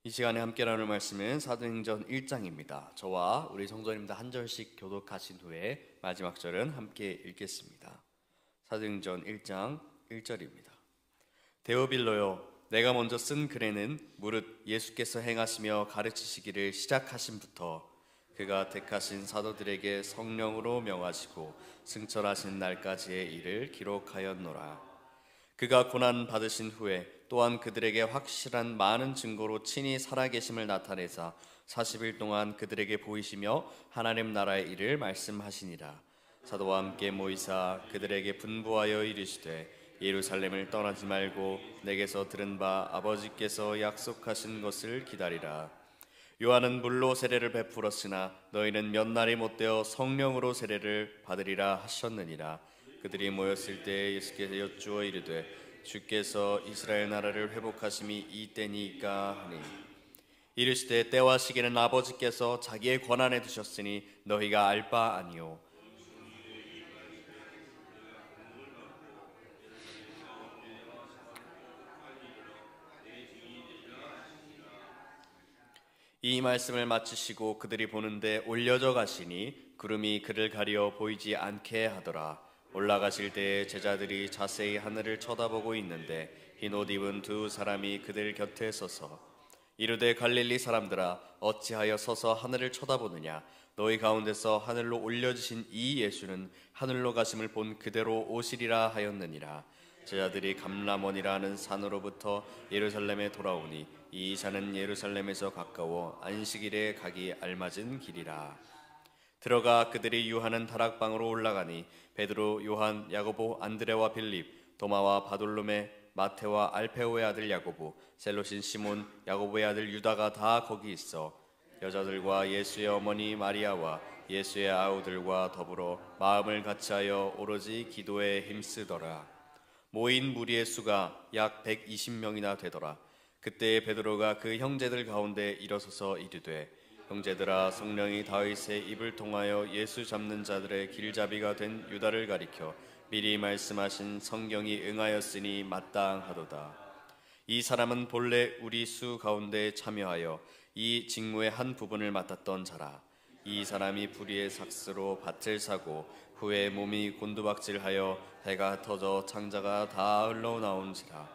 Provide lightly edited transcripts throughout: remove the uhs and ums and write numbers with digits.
이 시간에 함께 나눌 말씀은 사도행전 1장입니다. 저와 우리 성도님들 한 절씩 교독하신 후에 마지막 절은 함께 읽겠습니다. 사도행전 1장 1절입니다. 데오빌로요, 내가 먼저 쓴 글에는 무릇 예수께서 행하시며 가르치시기를 시작하신부터 그가 택하신 사도들에게 성령으로 명하시고 승천하신 날까지의 일을 기록하였노라. 그가 고난 받으신 후에 또한 그들에게 확실한 많은 증거로 친히 살아계심을 나타내사 40일 동안 그들에게 보이시며 하나님 나라의 일을 말씀하시니라. 사도와 함께 모이사 그들에게 분부하여 이르시되 예루살렘을 떠나지 말고 내게서 들은 바 아버지께서 약속하신 것을 기다리라. 요한은 물로 세례를 베풀었으나 너희는 몇 날이 못되어 성령으로 세례를 받으리라 하셨느니라. 그들이 모였을 때 예수께서 여쭈어 이르되 주께서 이스라엘 나라를 회복하심이 이때니까 하니 이르시되 때와 시기는 아버지께서 자기의 권한에 두셨으니 너희가 알 바 아니요 이 말씀을 마치시고 그들이 보는데 올려져 가시니 구름이 그를 가려 보이지 않게 하더라. 올라가실 때에 제자들이 자세히 하늘을 쳐다보고 있는데 흰 옷 입은 두 사람이 그들 곁에 서서 이르되 갈릴리 사람들아 어찌하여 서서 하늘을 쳐다보느냐. 너희 가운데서 하늘로 올려지신 이 예수는 하늘로 가심을 본 그대로 오시리라 하였느니라. 제자들이 감람원이라 하는 산으로부터 예루살렘에 돌아오니 이 산은 예루살렘에서 가까워 안식일에 가기 알맞은 길이라. 들어가 그들이 유하는 다락방으로 올라가니 베드로, 요한, 야고보, 안드레와 빌립, 도마와 바돌로메, 마테와 알페오의 아들 야고보, 셀로신 시몬, 야고보의 아들 유다가 다 거기 있어 여자들과 예수의 어머니 마리아와 예수의 아우들과 더불어 마음을 같이하여 오로지 기도에 힘쓰더라. 모인 무리의 수가 약 120명이나 되더라. 그때 베드로가 그 형제들 가운데 일어서서 이르되 형제들아, 성령이 다윗의 입을 통하여 예수 잡는 자들의 길잡이가 된 유다를 가리켜 미리 말씀하신 성경이 응하였으니 마땅하도다. 이 사람은 본래 우리 수 가운데 참여하여 이 직무의 한 부분을 맡았던 자라. 이 사람이 불의의 삭스로 밭을 사고 후에 몸이 곤두박질하여 해가 터져 창자가 다 흘러나온지라.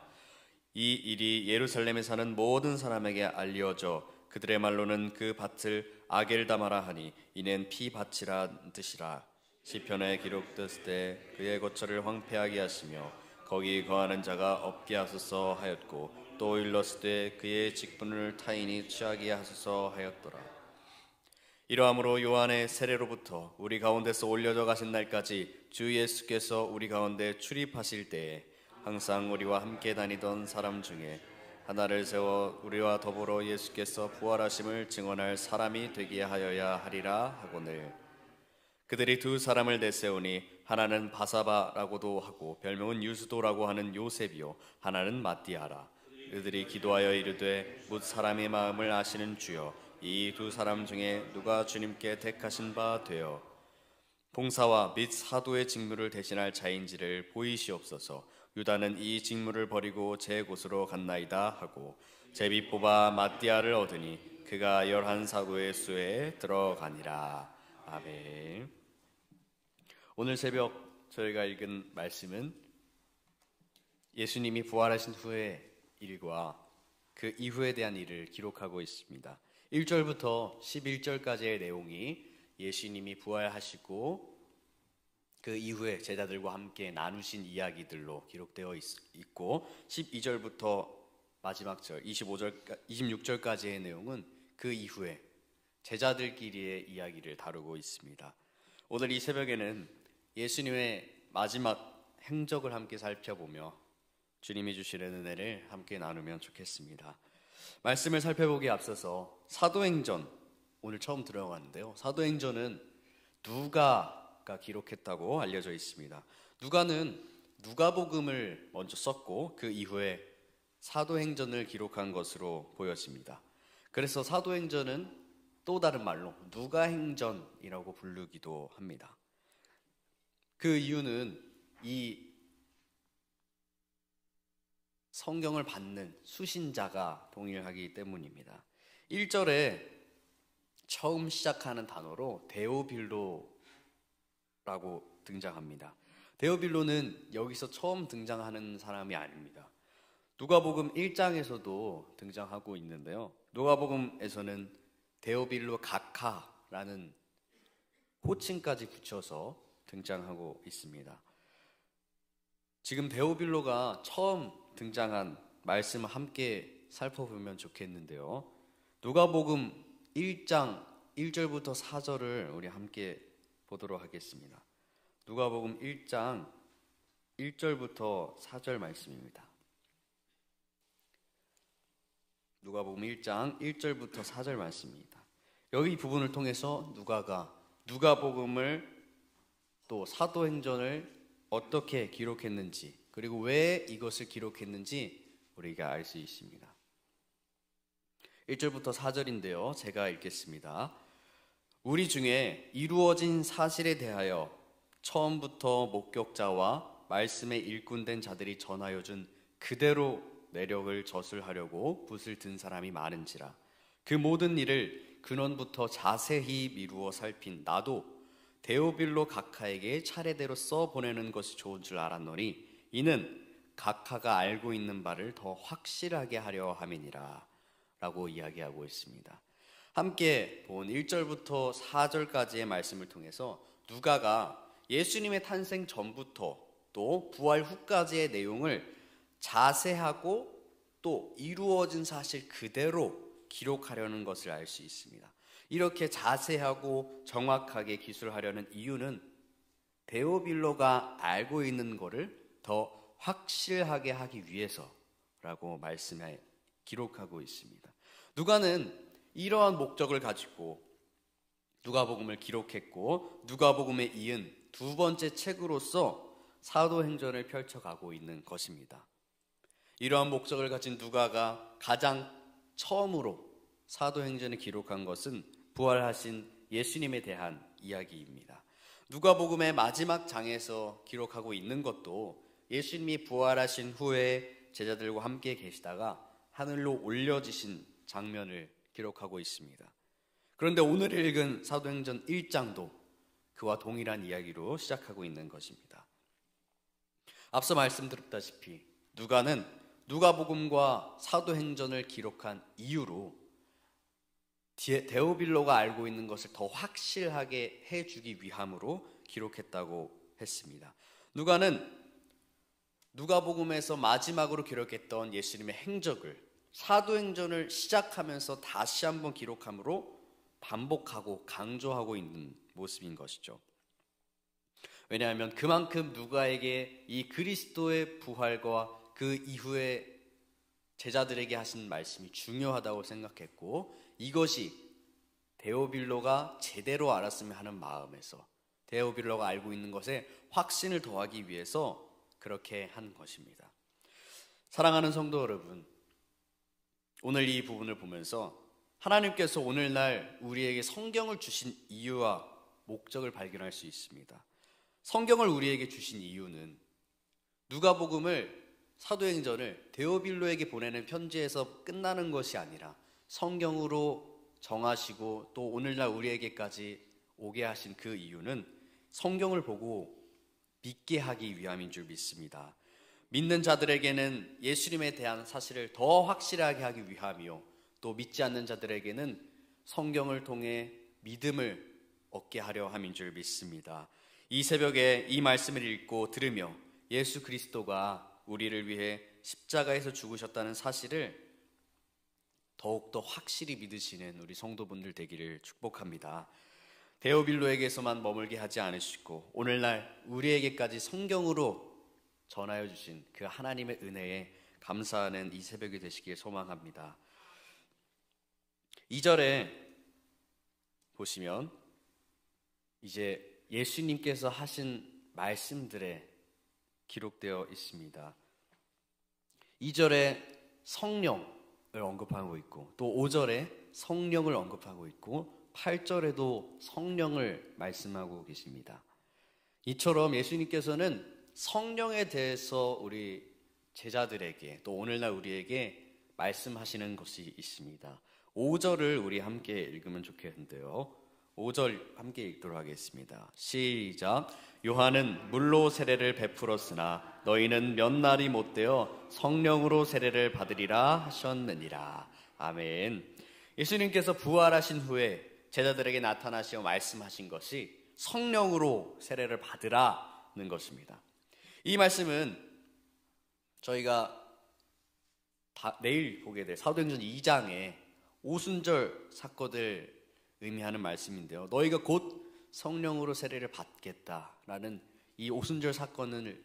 이 일이 예루살렘에 사는 모든 사람에게 알려져 그들의 말로는 그 밭을 아겔다마라 하니 이는 피밭이란 뜻이라. 시편에 기록됐을 그의 거처를 황폐하게 하시며 거기 거하는 자가 없게 하소서 하였고 또 일렀을 때 그의 직분을 타인이 취하게 하소서 하였더라. 이러함으로 요한의 세례로부터 우리 가운데서 올려져 가신 날까지 주 예수께서 우리 가운데 출입하실 때에 항상 우리와 함께 다니던 사람 중에 하나를 세워 우리와 더불어 예수께서 부활하심을 증언할 사람이 되게 하여야 하리라 하거늘. 그들이 두 사람을 내세우니 하나는 바사바라고도 하고 별명은 유수도라고 하는 요셉이요 하나는 마띠아라. 그들이 기도하여 이르되 뭇 사람의 마음을 아시는 주여 이 두 사람 중에 누가 주님께 택하신 바 되어 봉사와 및 사도의 직무를 대신할 자인지를 보이시옵소서. 유다는 이 직무를 버리고 제 곳으로 갔나이다 하고 제비 뽑아 마띠아를 얻으니 그가 11사도의 수에 들어가니라. 아멘. 오늘 새벽 저희가 읽은 말씀은 예수님이 부활하신 후의 일과 그 이후에 대한 일을 기록하고 있습니다. 1절부터 11절까지의 내용이 예수님이 부활하시고 그 이후에 제자들과 함께 나누신 이야기들로 기록되어 있고 12절부터 마지막 절 26절까지의 내용은 그 이후에 제자들끼리의 이야기를 다루고 있습니다. 오늘 이 새벽에는 예수님의 마지막 행적을 함께 살펴보며 주님이 주시는 은혜를 함께 나누면 좋겠습니다. 말씀을 살펴보기에 앞서서 사도행전 오늘 처음 들어가는데요. 사도행전은 누가가 기록했다고 알려져 있습니다. 누가는 누가복음을 먼저 썼고 그 이후에 사도행전을 기록한 것으로 보여집니다. 그래서 사도행전은 또 다른 말로 누가행전이라고 부르기도 합니다. 그 이유는 이 성경을 받는 수신자가 동일하기 때문입니다. 1절에 처음 시작하는 단어로 데오빌로라고 등장합니다. 데오빌로는 여기서 처음 등장하는 사람이 아닙니다. 누가복음 1장에서도 등장하고 있는데요. 누가복음에서는 데오빌로 각하라는 호칭까지 붙여서 등장하고 있습니다. 지금 데오빌로가 처음 등장한 말씀을 함께 살펴보면 좋겠는데요. 누가복음 1장 1절부터 4절을 우리 함께 보도록 하겠습니다. 누가복음 1장 1절부터 4절 말씀입니다. 누가복음 1장 1절부터 4절 말씀입니다. 여기 부분을 통해서 누가가 누가복음을 또 사도행전을 어떻게 기록했는지, 그리고 왜 이것을 기록했는지 우리가 알 수 있습니다. 1절부터 4절인데요. 제가 읽겠습니다. 우리 중에 이루어진 사실에 대하여 처음부터 목격자와 말씀에 일꾼된 자들이 전하여 준 그대로 내력을 저술하려고 붓을 든 사람이 많은지라. 그 모든 일을 근원부터 자세히 미루어 살핀 나도 데오빌로 각하에게 차례대로 써보내는 것이 좋은 줄 알았노니 이는 각하가 알고 있는 바를 더 확실하게 하려 함이니라 라고 이야기하고 있습니다. 함께 본 1절부터 4절까지의 말씀을 통해서 누가가 예수님의 탄생 전부터 또 부활 후까지의 내용을 자세하고 또 이루어진 사실 그대로 기록하려는 것을 알 수 있습니다. 이렇게 자세하고 정확하게 기술하려는 이유는 데오빌로가 알고 있는 것을 더 확실하게 하기 위해서라고 말씀에 기록하고 있습니다. 누가는 이러한 목적을 가지고 누가복음을 기록했고 누가복음에 이은 두 번째 책으로서 사도행전을 펼쳐가고 있는 것입니다. 이러한 목적을 가진 누가가 가장 처음으로 사도행전을 기록한 것은 부활하신 예수님에 대한 이야기입니다. 누가복음의 마지막 장에서 기록하고 있는 것도 예수님이 부활하신 후에 제자들과 함께 계시다가 하늘로 올려지신 장면을 기록하고 있습니다. 그런데 오늘 읽은 사도행전 1장도 그와 동일한 이야기로 시작하고 있는 것입니다. 앞서 말씀드렸다시피 누가는 누가복음과 사도행전을 기록한 이유로 데오빌로가 알고 있는 것을 더 확실하게 해주기 위함으로 기록했다고 했습니다. 누가는 누가복음에서 마지막으로 기록했던 예수님의 행적을 사도행전을 시작하면서 다시 한번 기록함으로 반복하고 강조하고 있는 모습인 것이죠. 왜냐하면 그만큼 누가에게 이 그리스도의 부활과 그 이후에 제자들에게 하신 말씀이 중요하다고 생각했고 이것이 데오빌로가 제대로 알았으면 하는 마음에서 데오빌로가 알고 있는 것에 확신을 더하기 위해서 그렇게 한 것입니다. 사랑하는 성도 여러분, 오늘 이 부분을 보면서 하나님께서 오늘날 우리에게 성경을 주신 이유와 목적을 발견할 수 있습니다. 성경을 우리에게 주신 이유는 누가복음을 사도행전을 데오빌로에게 보내는 편지에서 끝나는 것이 아니라 성경으로 정하시고 또 오늘날 우리에게까지 오게 하신 그 이유는 성경을 보고 믿게 하기 위함인 줄 믿습니다. 믿는 자들에게는 예수님에 대한 사실을 더 확실하게 하기 위함이요 또 믿지 않는 자들에게는 성경을 통해 믿음을 얻게 하려 함인 줄 믿습니다. 이 새벽에 이 말씀을 읽고 들으며 예수 그리스도가 우리를 위해 십자가에서 죽으셨다는 사실을 더욱더 확실히 믿으시는 우리 성도분들 되기를 축복합니다. 데오빌로에게서만 머물게 하지 않으시고 오늘날 우리에게까지 성경으로 전하여 주신 그 하나님의 은혜에 감사하는 이 새벽이 되시길 소망합니다. 2절에 보시면 이제 예수님께서 하신 말씀들에 기록되어 있습니다. 2절에 성령을 언급하고 있고 또 5절에 성령을 언급하고 있고 8절에도 성령을 말씀하고 계십니다. 이처럼 예수님께서는 성령에 대해서 우리 제자들에게 또 오늘날 우리에게 말씀하시는 것이 있습니다. 5절을 우리 함께 읽으면 좋겠는데요. 5절 함께 읽도록 하겠습니다. 시작. 요한은 물로 세례를 베풀었으나 너희는 몇 날이 못되어 성령으로 세례를 받으리라 하셨느니라. 아멘. 예수님께서 부활하신 후에 제자들에게 나타나시어 말씀하신 것이 성령으로 세례를 받으라는 것입니다. 이 말씀은 저희가 내일 보게 될 사도행전 2장의 오순절 사건을 의미하는 말씀인데요. 너희가 곧 성령으로 세례를 받겠다라는 이 오순절 사건을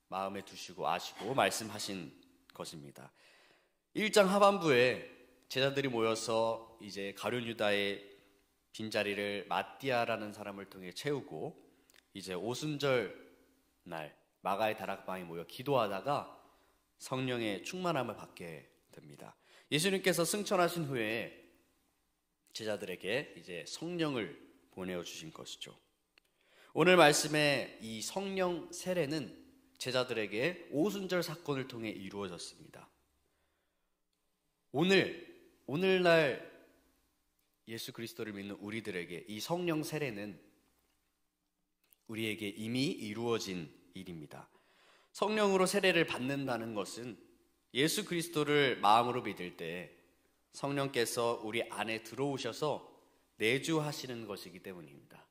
마음에 두시고 아시고 말씀하신 것입니다. 1장 하반부에 제자들이 모여서 이제 가룟 유다의 빈자리를 마띠아라는 사람을 통해 채우고 이제 오순절 날 마가의 다락방에 모여 기도하다가 성령의 충만함을 받게 됩니다. 예수님께서 승천하신 후에 제자들에게 이제 성령을 보내어 주신 것이죠. 오늘 말씀의 이 성령 세례는 제자들에게 오순절 사건을 통해 이루어졌습니다. 오늘날 예수 그리스도를 믿는 우리들에게 이 성령 세례는 우리에게 이미 이루어진 일입니다. 성령으로 세례를 받는다는 것은 예수 그리스도를 마음으로 믿을 때 성령께서 우리 안에 들어오셔서 내주하시는 것이기 때문입니다.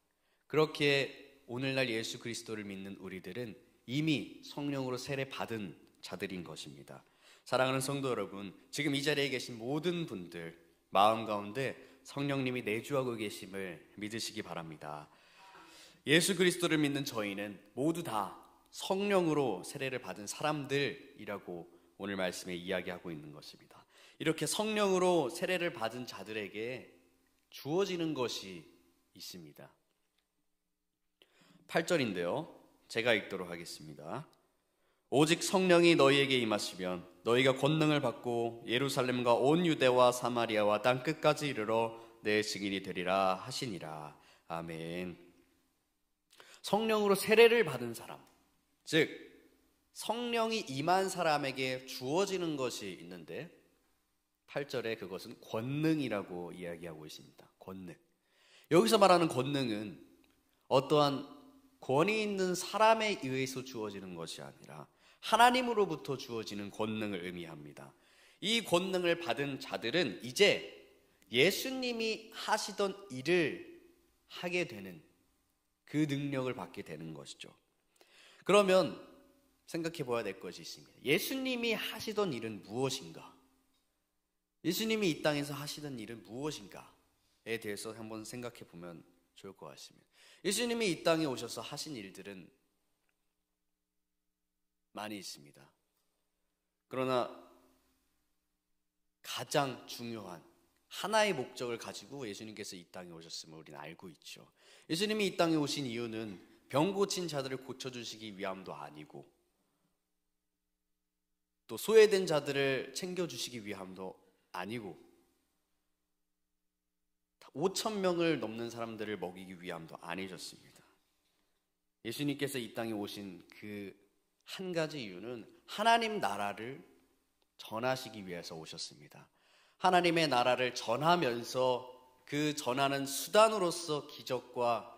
그렇게 오늘날 예수 그리스도를 믿는 우리들은 이미 성령으로 세례 받은 자들인 것입니다. 사랑하는 성도 여러분, 지금 이 자리에 계신 모든 분들 마음 가운데 성령님이 내주하고 계심을 믿으시기 바랍니다. 예수 그리스도를 믿는 저희는 모두 다 성령으로 세례를 받은 사람들이라고 오늘 말씀에 이야기하고 있는 것입니다. 이렇게 성령으로 세례를 받은 자들에게 주어지는 것이 있습니다. 8절인데요. 제가 읽도록 하겠습니다. 오직 성령이 너희에게 임하시면 너희가 권능을 받고 예루살렘과 온 유대와 사마리아와 땅 끝까지 이르러 내 증인이 되리라 하시니라. 아멘. 성령으로 세례를 받은 사람, 즉 성령이 임한 사람에게 주어지는 것이 있는데 8절에 그것은 권능이라고 이야기하고 있습니다. 권능. 여기서 말하는 권능은 어떠한 권위 있는 사람에 의해서 주어지는 것이 아니라 하나님으로부터 주어지는 권능을 의미합니다. 이 권능을 받은 자들은 이제 예수님이 하시던 일을 하게 되는 그 능력을 받게 되는 것이죠. 그러면 생각해 봐야 될 것이 있습니다. 예수님이 하시던 일은 무엇인가? 예수님이 이 땅에서 하시던 일은 무엇인가에 대해서 한번 생각해 보면 좋을 것 같습니다. 예수님이 이 땅에 오셔서 하신 일들은 많이 있습니다. 그러나 가장 중요한 하나의 목적을 가지고 예수님께서 이 땅에 오셨음을 우리는 알고 있죠. 예수님이 이 땅에 오신 이유는 병 고친 자들을 고쳐주시기 위함도 아니고 또 소외된 자들을 챙겨주시기 위함도 아니고 5,000명을 넘는 사람들을 먹이기 위함도 아니셨습니다. 예수님께서 이 땅에 오신 그 한 가지 이유는 하나님 나라를 전하시기 위해서 오셨습니다. 하나님의 나라를 전하면서 그 전하는 수단으로서 기적과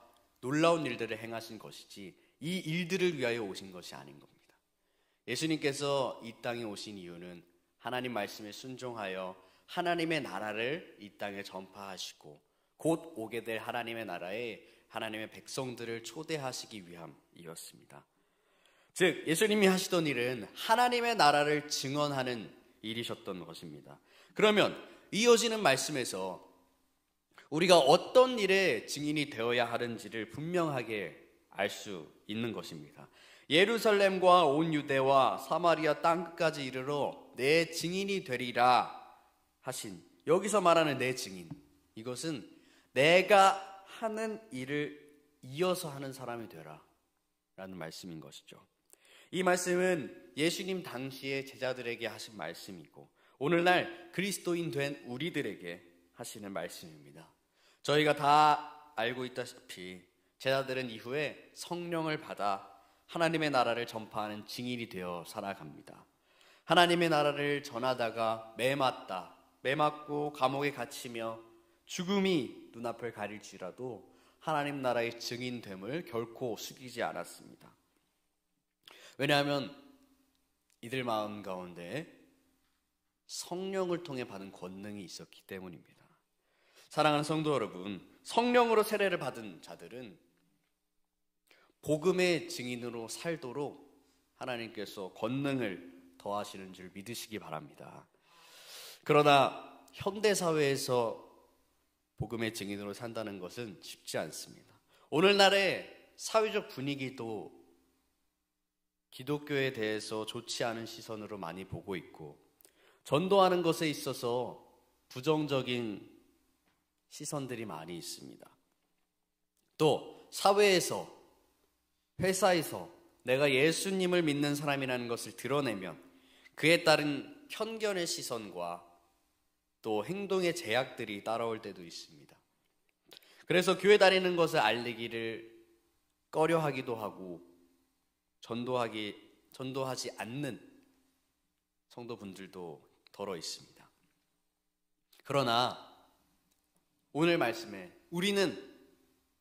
놀라운 일들을 행하신 것이지 이 일들을 위하여 오신 것이 아닌 겁니다. 예수님께서 이 땅에 오신 이유는 하나님 말씀에 순종하여 하나님의 나라를 이 땅에 전파하시고 곧 오게 될 하나님의 나라에 하나님의 백성들을 초대하시기 위함이었습니다. 즉 예수님이 하시던 일은 하나님의 나라를 증언하는 일이셨던 것입니다. 그러면 이어지는 말씀에서 우리가 어떤 일에 증인이 되어야 하는지를 분명하게 알 수 있는 것입니다. 예루살렘과 온 유대와 사마리아 땅끝까지 이르러 내 증인이 되리라 하신 여기서 말하는 내 증인, 이것은 내가 하는 일을 이어서 하는 사람이 되라 라는 말씀인 것이죠. 이 말씀은 예수님 당시의 제자들에게 하신 말씀이고 오늘날 그리스도인 된 우리들에게 하시는 말씀입니다. 저희가 다 알고 있다시피 제자들은 이후에 성령을 받아 하나님의 나라를 전파하는 증인이 되어 살아갑니다. 하나님의 나라를 전하다가 매맞고 감옥에 갇히며 죽음이 눈앞을 가릴지라도 하나님 나라의 증인됨을 결코 숙이지 않았습니다. 왜냐하면 이들 마음 가운데 성령을 통해 받은 권능이 있었기 때문입니다. 사랑하는 성도 여러분, 성령으로 세례를 받은 자들은 복음의 증인으로 살도록 하나님께서 권능을 더하시는 줄 믿으시기 바랍니다. 그러나 현대사회에서 복음의 증인으로 산다는 것은 쉽지 않습니다. 오늘날의 사회적 분위기도 기독교에 대해서 좋지 않은 시선으로 많이 보고 있고, 전도하는 것에 있어서 부정적인 시선들이 많이 있습니다. 또 사회에서, 회사에서 내가 예수님을 믿는 사람이라는 것을 드러내면 그에 따른 편견의 시선과 또 행동의 제약들이 따라올 때도 있습니다. 그래서 교회 다니는 것을 알리기를 꺼려하기도 하고 전도하지 않는 성도분들도 더러 있습니다. 그러나 오늘 말씀에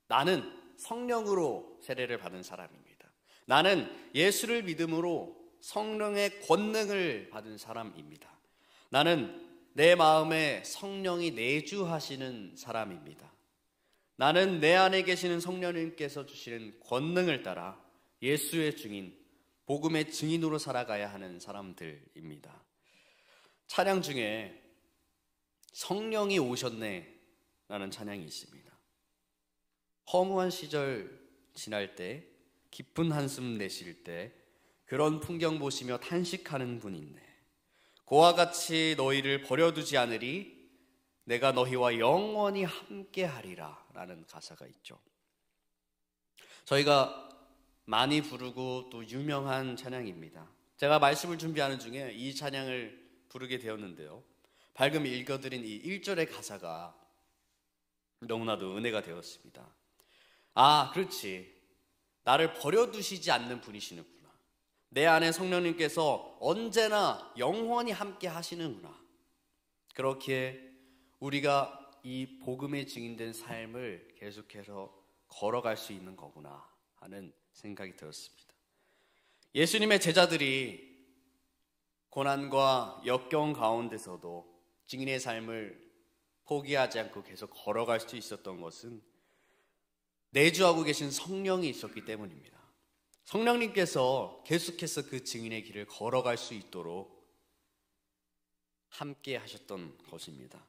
나는 성령으로 세례를 받은 사람입니다. 나는 예수를 믿음으로 성령의 권능을 받은 사람입니다. 나는 내 마음에 성령이 내주하시는 사람입니다. 나는 내 안에 계시는 성령님께서 주시는 권능을 따라 예수의 증인, 복음의 증인으로 살아가야 하는 사람들입니다. 찬양 중에 성령이 오셨네 라는 찬양이 있습니다. 허무한 시절 지날 때, 깊은 한숨 내쉴 때 그런 풍경 보시며 탄식하는 분 있네. 그와 같이 너희를 버려두지 않으리, 내가 너희와 영원히 함께하리라 라는 가사가 있죠. 저희가 많이 부르고 또 유명한 찬양입니다. 제가 말씀을 준비하는 중에 이 찬양을 부르게 되었는데요, 방금 읽어드린 이 1절의 가사가 너무나도 은혜가 되었습니다. 아, 그렇지, 나를 버려두시지 않는 분이시는구나. 내 안에 성령님께서 언제나 영원히 함께 하시는구나. 그렇기에 우리가 이 복음의 증인된 삶을 계속해서 걸어갈 수 있는 거구나 하는 생각이 들었습니다. 예수님의 제자들이 고난과 역경 가운데서도 증인의 삶을 포기하지 않고 계속 걸어갈 수 있었던 것은 내주하고 계신 성령이 있었기 때문입니다. 성령님께서 계속해서 그 증인의 길을 걸어갈 수 있도록 함께 하셨던 것입니다.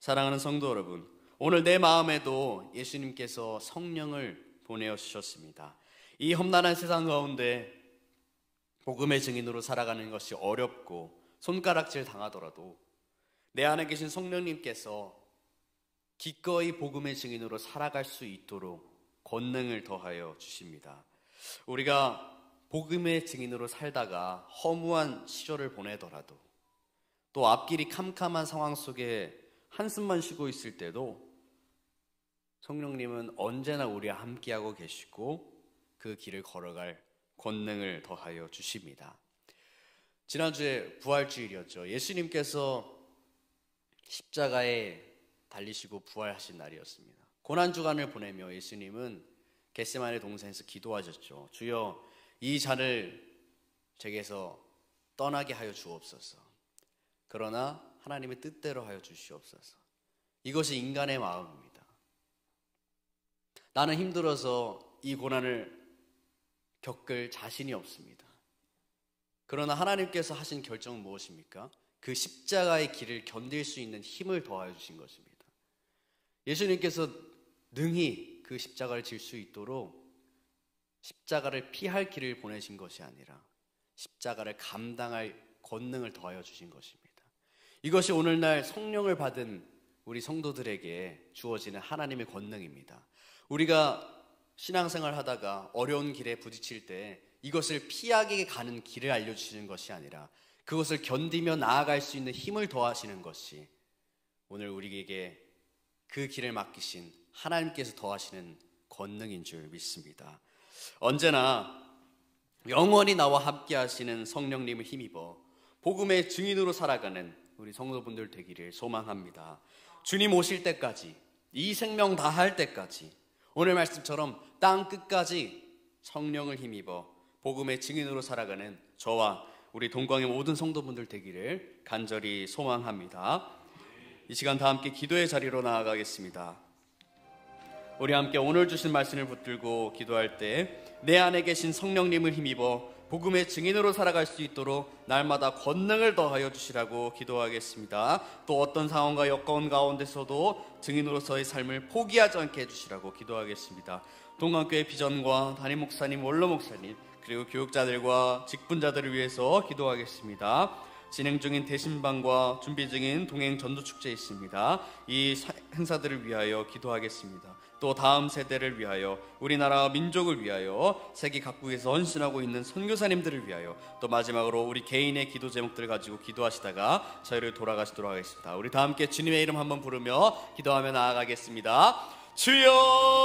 사랑하는 성도 여러분, 오늘 내 마음에도 예수님께서 성령을 보내어 주셨습니다. 이 험난한 세상 가운데 복음의 증인으로 살아가는 것이 어렵고 손가락질 당하더라도 내 안에 계신 성령님께서 기꺼이 복음의 증인으로 살아갈 수 있도록 권능을 더하여 주십니다. 우리가 복음의 증인으로 살다가 허무한 시절을 보내더라도, 또 앞길이 캄캄한 상황 속에 한숨만 쉬고 있을 때도 성령님은 언제나 우리와 함께하고 계시고 그 길을 걸어갈 권능을 더하여 주십니다. 지난주에 부활주일이었죠. 예수님께서 십자가에 달리시고 부활하신 날이었습니다. 고난주간을 보내며 예수님은 겟세마네 동산에서 기도하셨죠. 주여, 이 잔을 제게서 떠나게 하여 주옵소서. 그러나 하나님의 뜻대로 하여 주시옵소서. 이것이 인간의 마음입니다. 나는 힘들어서 이 고난을 겪을 자신이 없습니다. 그러나 하나님께서 하신 결정은 무엇입니까? 그 십자가의 길을 견딜 수 있는 힘을 더하여 주신 것입니다. 예수님께서 능히 그 십자가를 질 수 있도록 십자가를 피할 길을 보내신 것이 아니라 십자가를 감당할 권능을 더하여 주신 것입니다. 이것이 오늘날 성령을 받은 우리 성도들에게 주어지는 하나님의 권능입니다. 우리가 신앙생활 하다가 어려운 길에 부딪힐 때 이것을 피하게 가는 길을 알려주시는 것이 아니라 그것을 견디며 나아갈 수 있는 힘을 더하시는 것이 오늘 우리에게 그 길을 맡기신 하나님께서 더하시는 권능인 줄 믿습니다. 언제나 영원히 나와 함께 하시는 성령님을 힘입어 복음의 증인으로 살아가는 우리 성도분들 되기를 소망합니다. 주님 오실 때까지, 이 생명 다할 때까지, 오늘 말씀처럼 땅 끝까지 성령을 힘입어 복음의 증인으로 살아가는 저와 우리 동광의 모든 성도분들 되기를 간절히 소망합니다. 이 시간 다 함께 기도의 자리로 나아가겠습니다. 우리 함께 오늘 주신 말씀을 붙들고 기도할 때 내 안에 계신 성령님을 힘입어 복음의 증인으로 살아갈 수 있도록 날마다 권능을 더하여 주시라고 기도하겠습니다. 또 어떤 상황과 여건 가운데서도 증인으로서의 삶을 포기하지 않게 해주시라고 기도하겠습니다. 동광교회 비전과 담임 목사님, 원로 목사님, 그리고 교육자들과 직분자들을 위해서 기도하겠습니다. 진행 중인 대신방과 준비 중인 동행 전도축제 있습니다. 이 행사들을 위하여 기도하겠습니다. 또 다음 세대를 위하여, 우리나라 민족을 위하여, 세계 각국에서 헌신하고 있는 선교사님들을 위하여, 또 마지막으로 우리 개인의 기도 제목들을 가지고 기도하시다가 저희를 돌아가시도록 하겠습니다. 우리 다 함께 주님의 이름 한번 부르며 기도하며 나아가겠습니다. 주여